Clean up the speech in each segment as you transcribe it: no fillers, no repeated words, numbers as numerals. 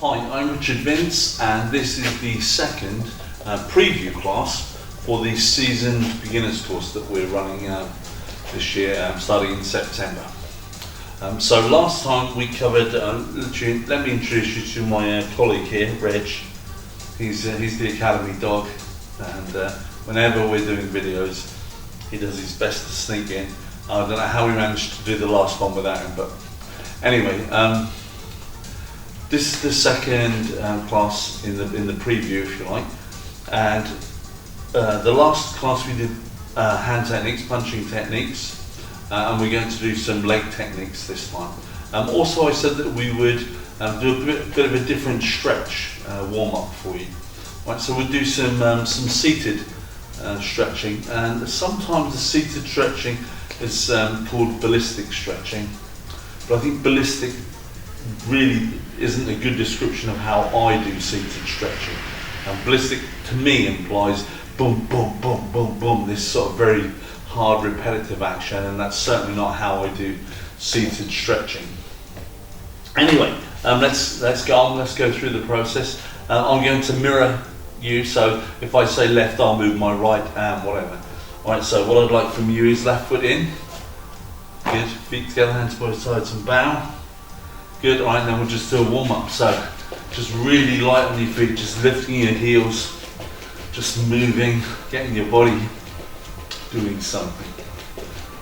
Hi, I'm Richard Vince, and this is the second preview class for the seasoned beginners course that we're running this year, starting in September. So last time we covered, let me introduce you to my colleague here, Reg. He's the academy dog, and whenever we're doing videos, he does his best to sneak in. I don't know how we managed to do the last one without him, but anyway. This is the second class in the preview, if you like, and the last class we did hand techniques, punching techniques, and we're going to do some leg techniques this time. Also, I said that we would do a bit of a different stretch warm up for you. Right, so we'll do some seated stretching, and sometimes the seated stretching is called ballistic stretching, but I think ballistic really isn't a good description of how I do seated stretching. Ballistic to me implies boom, boom, boom, boom, boom, this sort of very hard repetitive action, and that's certainly not how I do seated stretching. Anyway, let's go on, let's go through the process. I'm going to mirror you, so if I say left, I'll move my right arm, whatever. Alright, so what I'd like from you is left foot in, good, feet together, hands to both sides and bow. Good, alright, then we'll just do a warm up. So, just really light on your feet, just lifting your heels, just moving, getting your body doing something.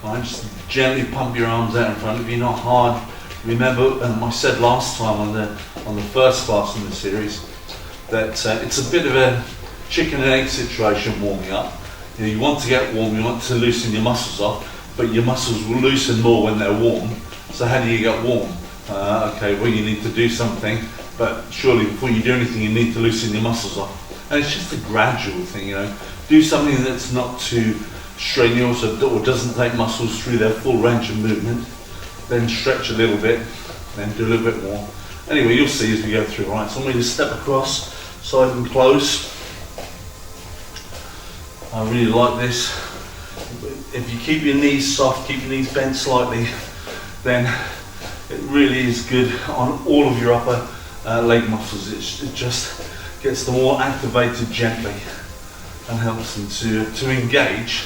Alright, just gently pump your arms out in front of you, not hard. Remember, I said last time on the first class in the series, that it's a bit of a chicken and egg situation warming up. You know, you want to get warm, you want to loosen your muscles off, but your muscles will loosen more when they're warm. So how do you get warm? Okay, well, you need to do something, but surely before you do anything you need to loosen your muscles off. And it's just a gradual thing, you know. Do something that's not too strenuous or doesn't take muscles through their full range of movement, then stretch a little bit, then do a little bit more. Anyway, you'll see as we go through. Right, so I'm going to step across, side and close. I really like this. If you keep your knees soft, keep your knees bent slightly, then it really is good on all of your upper leg muscles. It just gets them all activated gently and helps them to engage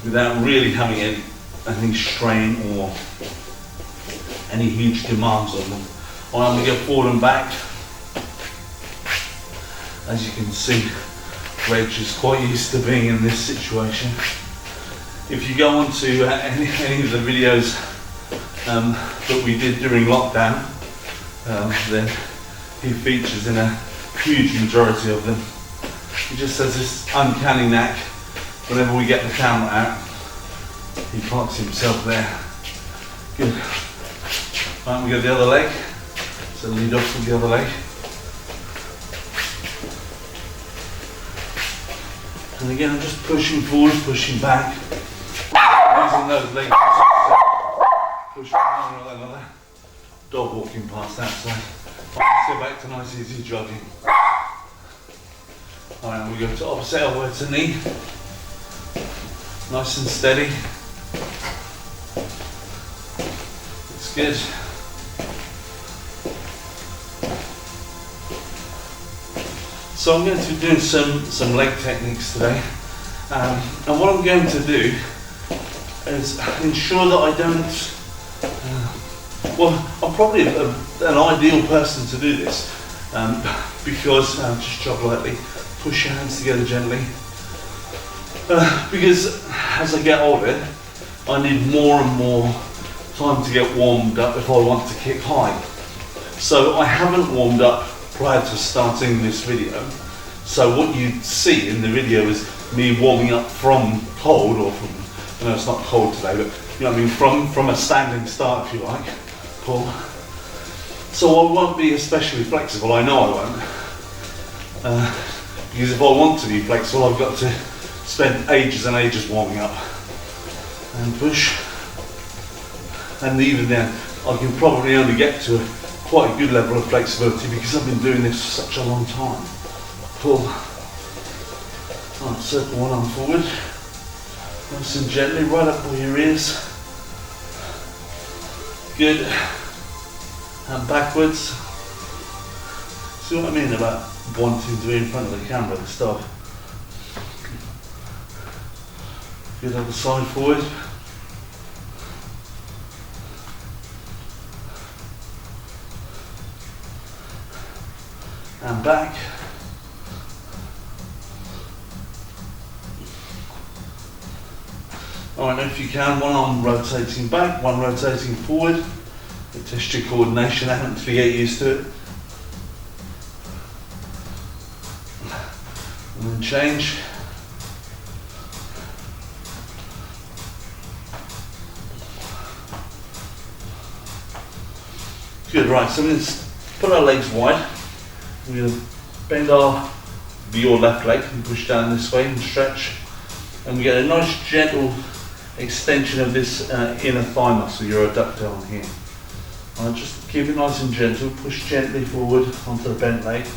without really having any strain or any huge demands on them. Well, I'm going to go forward and back. As you can see, Reg is quite used to being in this situation. If you go on to any of the videos that we did during lockdown, then he features in a huge majority of them. He just has this uncanny knack. Whenever we get the camera out, he parks himself there. Good. Right, we go the other leg. So lead off with the other leg. And again, I'm just pushing forward, pushing back, using those legs. Push one another. Dog walking past that side. Let's go back to nice easy jogging. Alright, we go to opposite elbow to knee. Nice and steady. It's good. So I'm going to be doing some leg techniques today. And what I'm going to do is ensure that I don't well, I'm probably an ideal person to do this because just jog lightly, push your hands together gently. Because as I get older, I need more and more time to get warmed up if I want to kick high. So I haven't warmed up prior to starting this video. So what you see in the video is me warming up from cold, or from, I know it's not cold today, but you know what I mean, from a standing start, if you like. Pull. So I won't be especially flexible, I know I won't. Because if I want to be flexible, I've got to spend ages and ages warming up. And push. And even then, I can probably only get to quite a good level of flexibility because I've been doing this for such a long time. Pull. Right, circle one arm forward. Nice and gently, right up by your ears. Good. And backwards. See what I mean about wanting to be in front of the camera and stuff. Good, other side forward. And back. Alright, now if you can, one arm rotating back, one rotating forward. Test your coordination out until you get used to it. And then change. Good, right, so let's put our legs wide. We're going to bend your left leg and push down this way and stretch. And we get a nice gentle extension of this inner thigh muscle, your adductor on here. Just keep it nice and gentle, push gently forward onto the bent leg.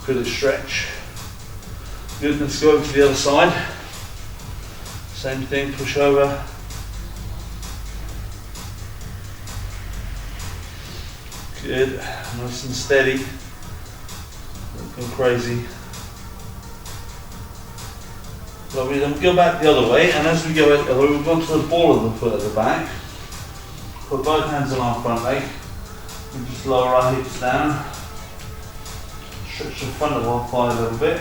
Good, stretch. Good, let's go over to the other side. Same thing, push over. Good, nice and steady. Don't go crazy. Lovely, then we go back the other way, and as we go back the other way, we've gone to the ball of the foot at the back. Put both hands on our front leg. We just lower our hips down. Stretch the front of our thigh a little bit.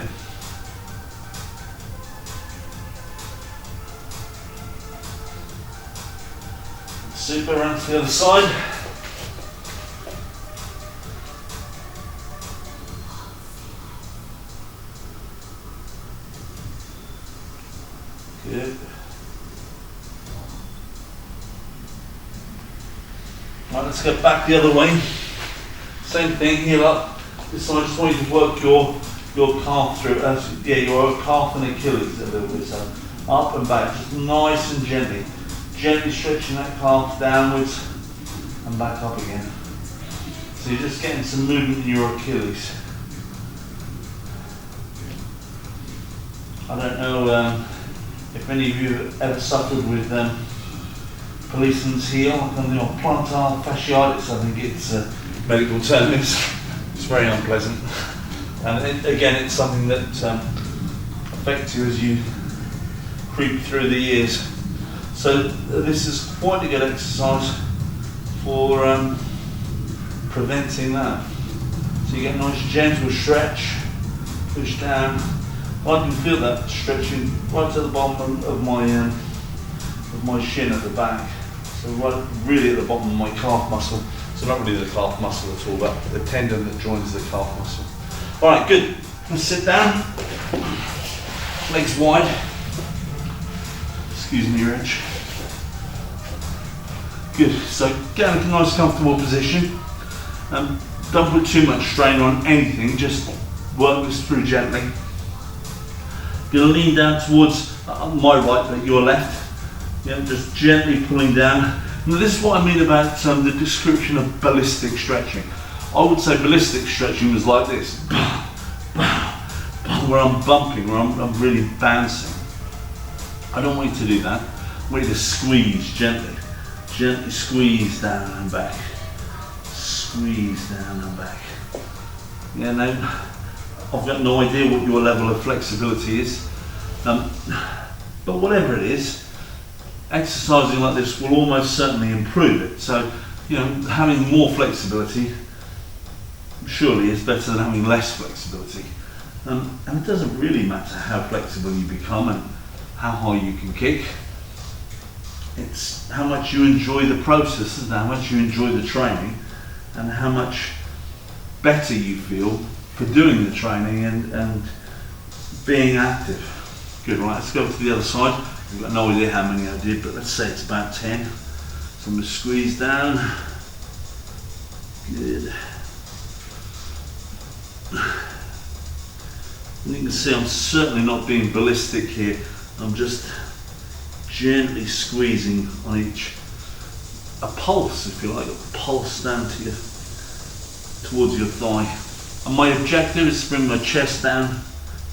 Super, around to the other side. Good. Right, let's go back the other way. Same thing, heel up. This side, I just want you to work your calf through. Your calf and Achilles a little bit. So up and back, just nice and gently. Gently stretching that calf downwards and back up again. So you're just getting some movement in your Achilles. I don't know if any of you have ever suffered with policeman's heel, plantar fasciitis, I think it's a medical term. It's very unpleasant. And again, it's something that affects you as you creep through the years. So this is quite a good exercise for preventing that. So you get a nice gentle stretch, push down. I can feel that stretching right to the bottom of my shin at the back. So right really at the bottom of my calf muscle. So not really the calf muscle at all, but the tendon that joins the calf muscle. Alright, good. Let's sit down. Legs wide. Excuse me, Rich. Good. So get in a nice comfortable position. Don't put too much strain on anything, just work this through gently. You're going to lean down towards my right, but your left. Just gently pulling down. Now this is what I mean about the description of ballistic stretching. I would say ballistic stretching was like this, where I'm bumping, where I'm really bouncing. I don't want you to do that. I want you to squeeze gently. Gently squeeze down and back. Squeeze down and back. Yeah, now, I've got no idea what your level of flexibility is, but whatever it is, exercising like this will almost certainly improve it. So, having more flexibility surely is better than having less flexibility. And it doesn't really matter how flexible you become and how high you can kick. It's how much you enjoy the process and how much you enjoy the training and how much better you feel for doing the training and being active. Good, right, let's go to the other side. I've got no idea how many I did, but let's say it's about 10. So I'm going to squeeze down. Good. And you can see I'm certainly not being ballistic here. I'm just gently squeezing on a pulse, if you like, a pulse down to towards your thigh. And my objective is to bring my chest down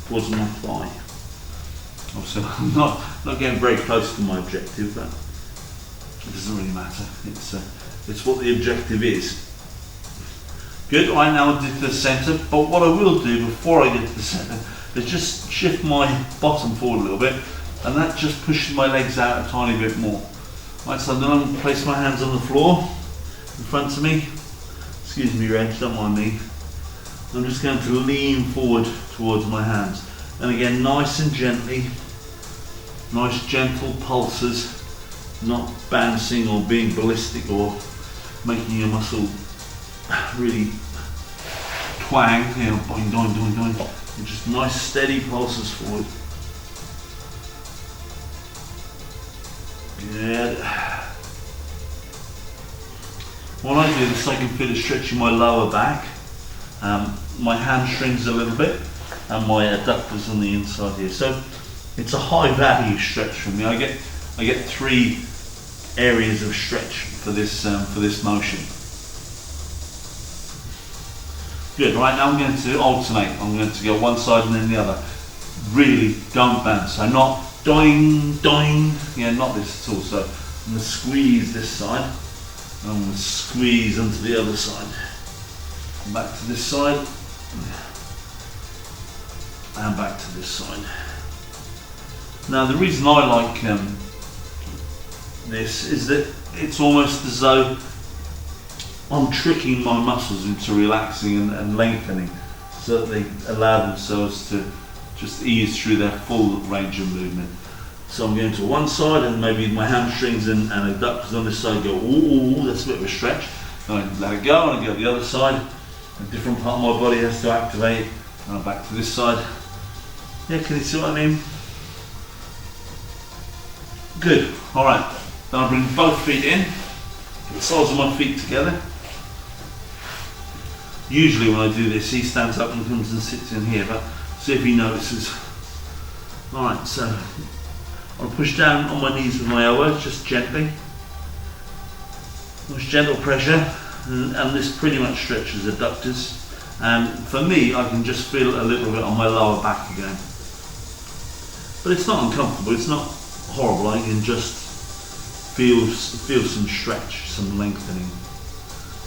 towards my thigh. Obviously, I'm not getting very close to my objective, but it doesn't really matter. It's what the objective is. Good. Right now I did the centre, but what I will do before I get to the centre is just shift my bottom forward a little bit, and that just pushes my legs out a tiny bit more. Right, so then I'm going to place my hands on the floor in front of me. Excuse me, Reg, don't mind me. I'm just going to lean forward towards my hands. And again, nice and gently, nice gentle pulses, not bouncing or being ballistic or making your muscle really twang, you know, boing, doing, doing, doing. And just nice steady pulses forward. Good. When I do this, I can feel it stretching my lower back, my hamstrings a little bit, and my adductors on the inside here. So it's a high value stretch for me. I get 3 areas of stretch for this motion. Good. Right now I'm going to alternate. I'm going to go one side and then the other. Really don't bounce. So not doing, doing. Yeah, not this at all. So I'm going to squeeze this side. And I'm going to squeeze onto the other side. Back to this side. And back to this side. Now the reason I like this is that it's almost as though I'm tricking my muscles into relaxing and lengthening, so that they allow themselves to just ease through their full range of movement. So I'm going to one side, and maybe my hamstrings and adductors on this side go, ooh, that's a bit of a stretch. And I let it go, and I go to the other side. A different part of my body has to activate, and I'm back to this side. Yeah, can you see what I mean? Good. All right. Then I bring both feet in, the soles of my feet together. Usually when I do this, he stands up and comes and sits in here, but see if he notices. Alright, so I'll push down on my knees with my elbows, just gently. Nice gentle pressure, and this pretty much stretches adductors. And for me, I can just feel a little bit on my lower back again. But it's not uncomfortable, it's not horrible, I can just feel some stretch, some lengthening,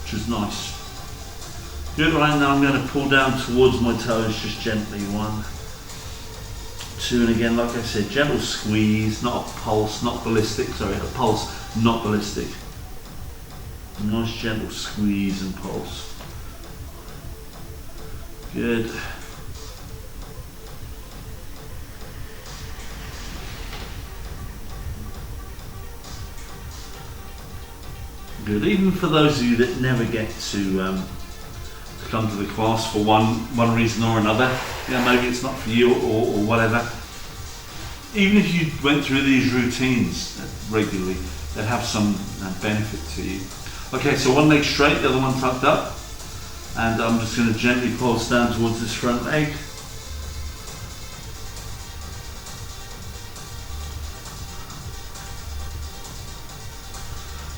which is nice. Good. Right now I'm going to pull down towards my toes just gently. 1, 2, and again, like I said, gentle squeeze, not a pulse, not ballistic, sorry, a pulse, not ballistic. A nice gentle squeeze and pulse. Good. Good. Even for those of you that never get to come to the class for one reason or another, maybe it's not for you or whatever. Even if you went through these routines regularly, they'd have some benefit to you. Okay, so one leg straight, the other one tucked up, and I'm just going to gently pulse down towards this front leg.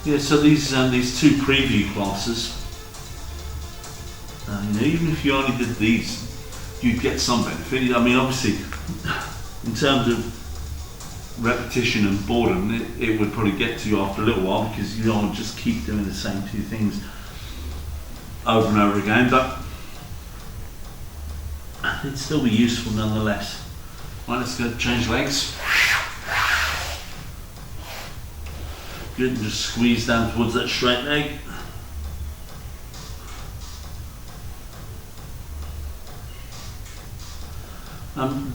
Yeah, so these 2 preview classes, even if you only did these, you'd get some benefit. I mean, obviously, in terms of repetition and boredom, it would probably get to you after a little while, because you don't want to just keep doing the same 2 things over and over again, but it'd still be useful nonetheless. Right, let's go change legs. Good, and just squeeze down towards that straight leg.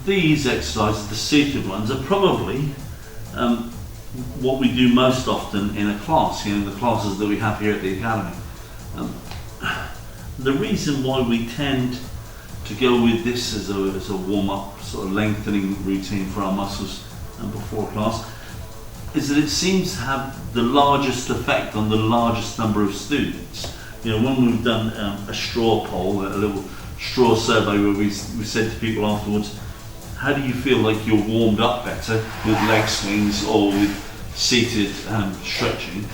These exercises, the seated ones, are probably what we do most often in a class, the classes that we have here at the Academy. The reason why we tend to go with this as a warm-up, sort of lengthening routine for our muscles before class, is that it seems to have the largest effect on the largest number of students. When we've done a straw poll, a little straw survey where we said to people afterwards, how do you feel like you're warmed up better with leg swings or with seated stretching?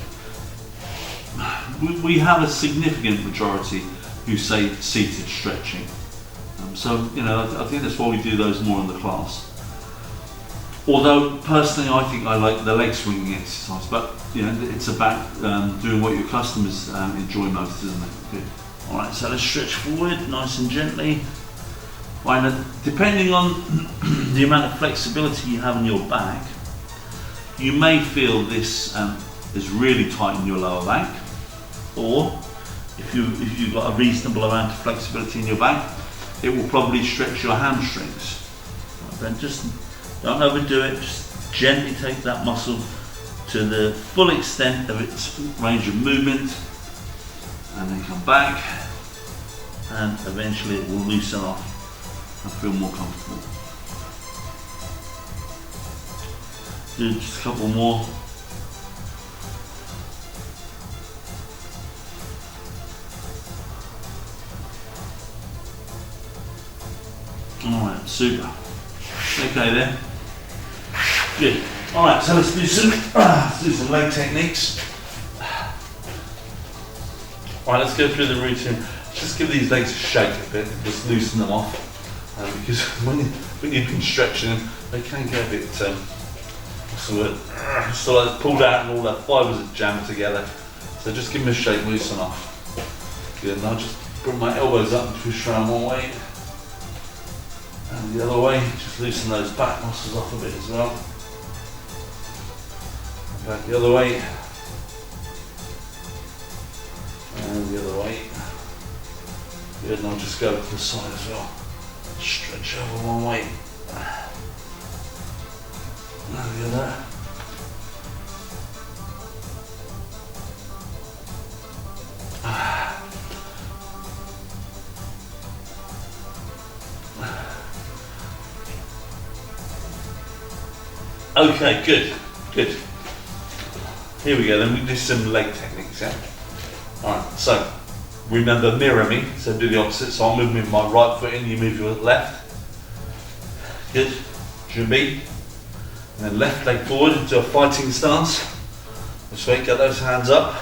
We have a significant majority who say seated stretching. So I think that's why we do those more in the class. Although personally I think I like the leg swinging exercise, but it's about doing what your customers enjoy most, isn't it? Good. Alright, so let's stretch forward nice and gently. Right, now, depending on the amount of flexibility you have in your back, you may feel this is really tight in your lower back, or if you've got a reasonable amount of flexibility in your back, it will probably stretch your hamstrings. Right, then just don't overdo it, just gently take that muscle to the full extent of its range of movement, and then come back, and eventually it will loosen off and feel more comfortable. Do just a couple more. Alright, super. Okay then. Good. Alright, so let's do some leg techniques. Alright, let's go through the routine. Just give these legs a shake a bit and just loosen them off. Because when you've been stretching them, they can get a bit so like pulled out and all the fibres are jammed together. So just give them a shake, loosen off. Good, and I'll just bring my elbows up and twist around one way. And the other way, just loosen those back muscles off a bit as well. And back the other way. And the other way. Good, and I'll just go to the side as well. Stretch over one way. And the other. Okay, good, good. Here we go, then we do some leg techniques, yeah? Alright, so remember, mirror me, so do the opposite. So I'll move with my right foot in, you move your left. Good, Jumbi. And then left leg forward into a fighting stance. This way, get those hands up.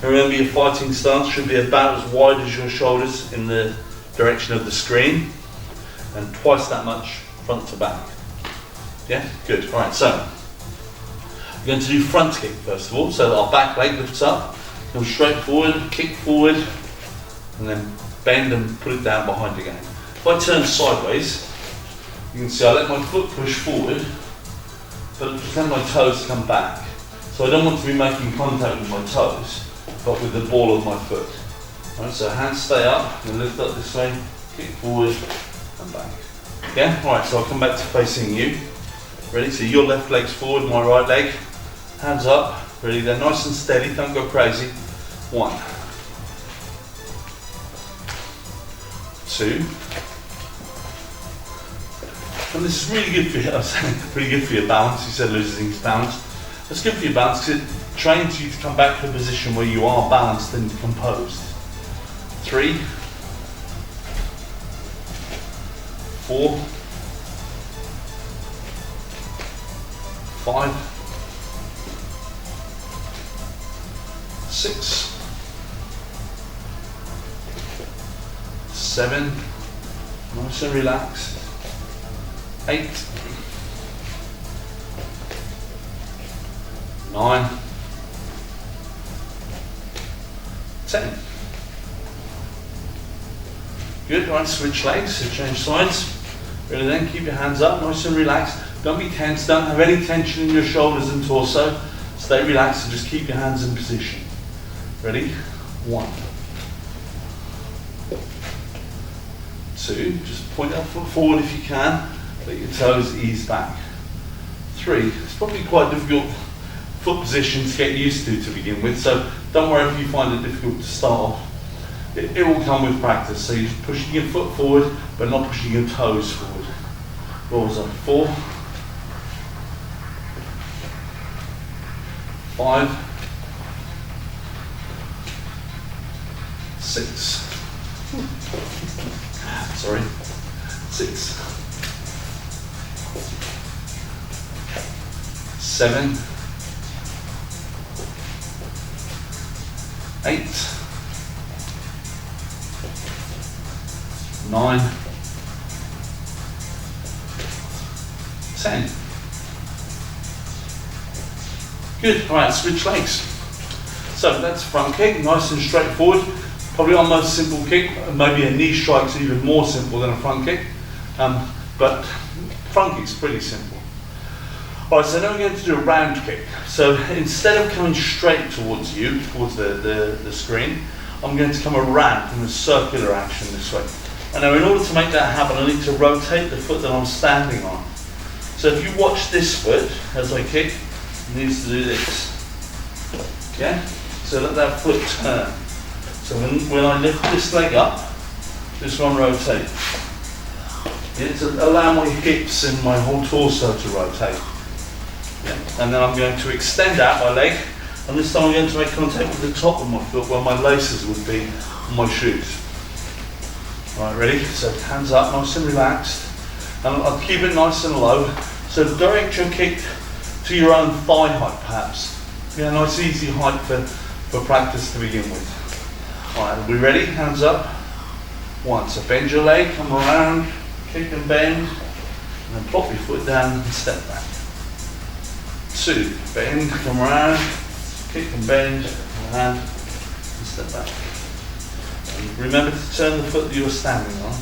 And remember, your fighting stance should be about as wide as your shoulders in the direction of the screen, and twice that much front to back. Yeah, good. All right, so we're going to do front kick first of all, so that our back leg lifts up, come straight forward, kick forward, and then bend and put it down behind again. If I turn sideways, you can see I let my foot push forward, but pretend my toes come back. So I don't want to be making contact with my toes, but with the ball of my foot. All right, so hands stay up, and lift up this way, kick forward, and back. Yeah, all right, so I'll come back to facing you. Ready? So your left leg's forward, my right leg. Hands up. Ready? They're nice and steady. Don't go crazy. 1, 2. And this is really good for you. I was saying, really good for your balance. You said losing balance. It's good for your balance because it trains you to come back to a position where you are balanced and composed. 3, 4, 5, 6, 7, nice and relaxed, 8, 9, 10. Good, right, switch legs, so change sides. Ready then, keep your hands up, nice and relaxed. Don't be tense, don't have any tension in your shoulders and torso. Stay relaxed and just keep your hands in position. Ready? 1, 2, just point that foot forward if you can, let your toes ease back. 3, it's probably quite a difficult foot position to get used to begin with, so don't worry if you find it difficult to start off. It will come with practice, so you're just pushing your foot forward, but not pushing your toes forward. What was that? 4, 5, 6, sorry, 6, 7, 8, 9, 10. Good, all right, switch legs. So that's front kick, nice and straightforward. Probably our most simple kick. Maybe a knee strike's even more simple than a front kick, but front kick's pretty simple. Alright, so now we're going to do a round kick. So instead of coming straight towards you, towards the screen, I'm going to come around in a circular action this way. And now in order to make that happen, I need to rotate the foot that I'm standing on. So if you watch this foot as I kick, it needs to do this. Okay? So let that foot turn. So when I lift this leg up, this one rotates. Yeah, to allow my hips and my whole torso to rotate. Yeah. And then I'm going to extend out my leg, and this time I'm going to make contact with the top of my foot where my laces would be on my shoes. Alright, ready? So hands up, nice and relaxed. And I'll keep it nice and low. So direct your kick to your own thigh height perhaps. Yeah, nice easy height for practice to begin with. Alright, are we ready? Hands up. One, so bend your leg, come around, kick and bend, and then plop your foot down and step back. Two, bend, come around, kick and bend, and step back. And remember to turn the foot that you're standing on.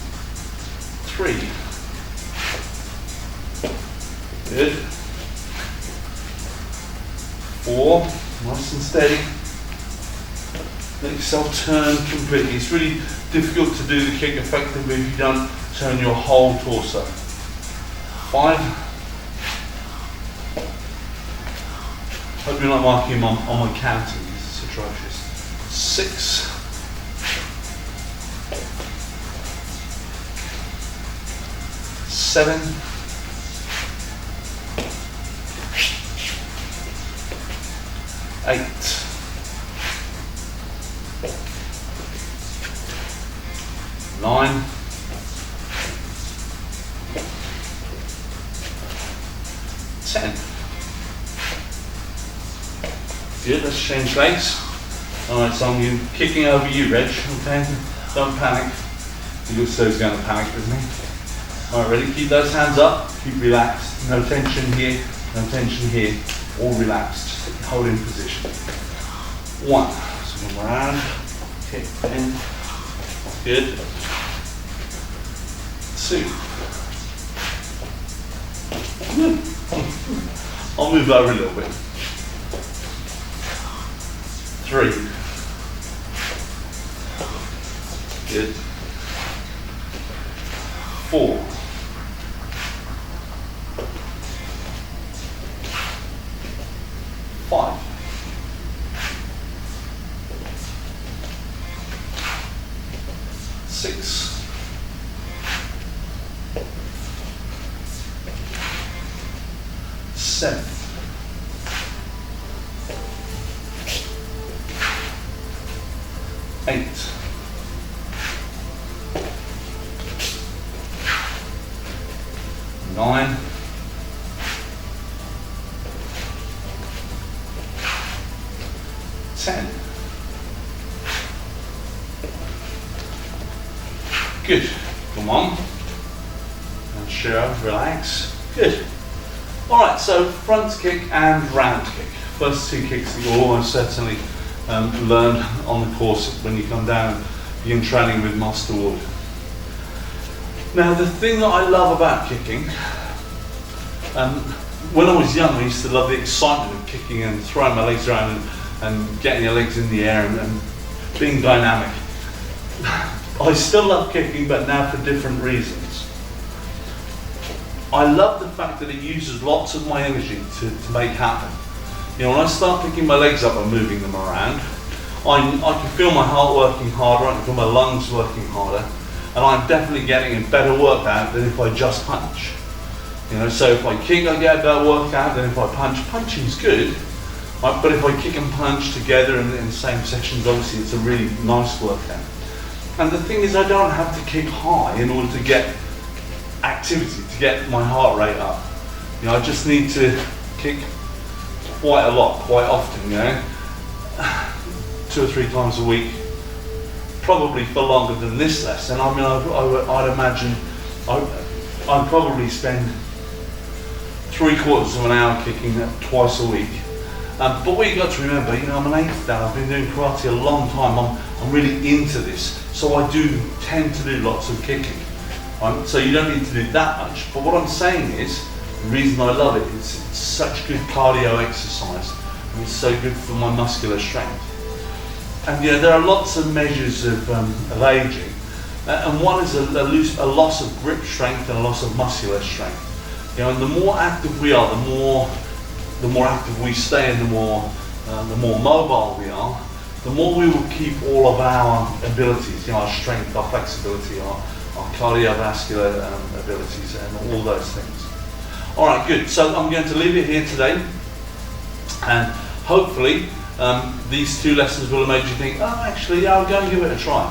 Three. Good. Four, nice and steady. Let yourself turn completely. It's really difficult to do the kick effectively if you don't turn your whole torso. Five. Hope you're not marking on my counting, this is atrocious. 6. 7. 8. 9. 10. Good, let's change legs. Alright, so I'm kicking over you, Reg, okay? Don't panic. He looks so he's going to panic, doesn't he? Alright, ready? Keep those hands up, keep relaxed. No tension here, no tension here. All relaxed, just hold in position. 1, so come around, kick, bend. Good. 2. I'll move over a little bit. 3. Good. 4. 5. 6. 7. 8. 9. 10. Good. Come on. And sure, relax. Good. Alright, so front kick and round kick. First two kicks that you'll almost certainly learn on the course when you come down and begin training with Master Wood. Now the thing that I love about kicking, when I was young I used to love the excitement of kicking and throwing my legs around and getting your legs in the air and being dynamic. I still love kicking, but now for different reasons. I love the fact that it uses lots of my energy to make happen. You know, when I start picking my legs up and moving them around, I can feel my heart working harder, I can feel my lungs working harder, and I'm definitely getting a better workout than if I just punch. You know, so if I kick, I get a better workout than if I punch. Punching's good, but if I kick and punch together in the same sections, obviously it's a really nice workout. And the thing is, I don't have to kick high in order to get activity, to get my heart rate up. You know, I just need to kick quite a lot, quite often, you know, 2 or 3 times a week, probably for longer than this lesson. I mean, I'd imagine I'd probably spend 3/4 of an hour kicking twice a week. But what you've got to remember, you know, I'm an 8th dan, I've been doing karate a long time, I'm really into this. So I do tend to do lots of kicking. So you don't need to do that much. But what I'm saying is, the reason I love it is it's such good cardio exercise. And it's so good for my muscular strength. And there are lots of measures of aging. And one is a loss of grip strength and a loss of muscular strength. And the more active we are, the more active we stay, and the more mobile we are, the more we will keep all of our abilities, our strength, our flexibility, our cardiovascular abilities, and all those things. All right, good. So I'm going to leave it here today, and hopefully these 2 lessons will have made you think, oh, actually, yeah, I'll go and give it a try.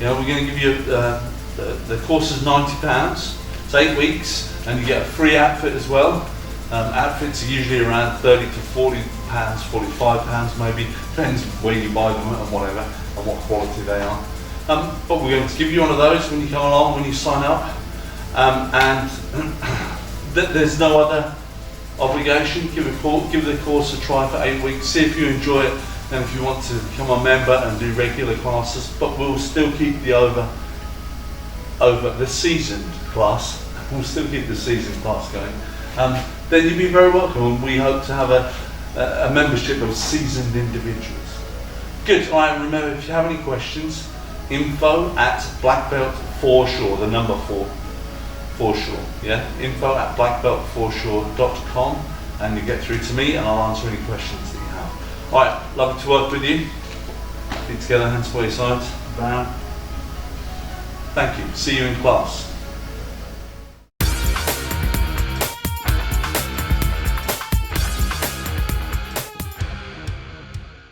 We're going to give you the course is £90. It's 8 weeks, and you get a free outfit as well. Outfits are usually around £30 to £40, £45 maybe, depends where you buy them and whatever, and what quality they are. But we're going to give you one of those when you come along, when you sign up. And there's no other obligation. Give the course a try for 8 weeks, see if you enjoy it, and if you want to become a member and do regular classes. But we'll still keep the over the seasoned class. We'll still keep the seasoned class going. Then you'd be very welcome, and we hope to have a membership of seasoned individuals. Good. All right, remember, if you have any questions, info@blackbelt4sure, the number 4 sure, yeah? info@blackbelt4sure.com, and you get through to me, and I'll answer any questions that you have. All right, lovely to work with you. Feet together, hands by your sides, down. Thank you. See you in class.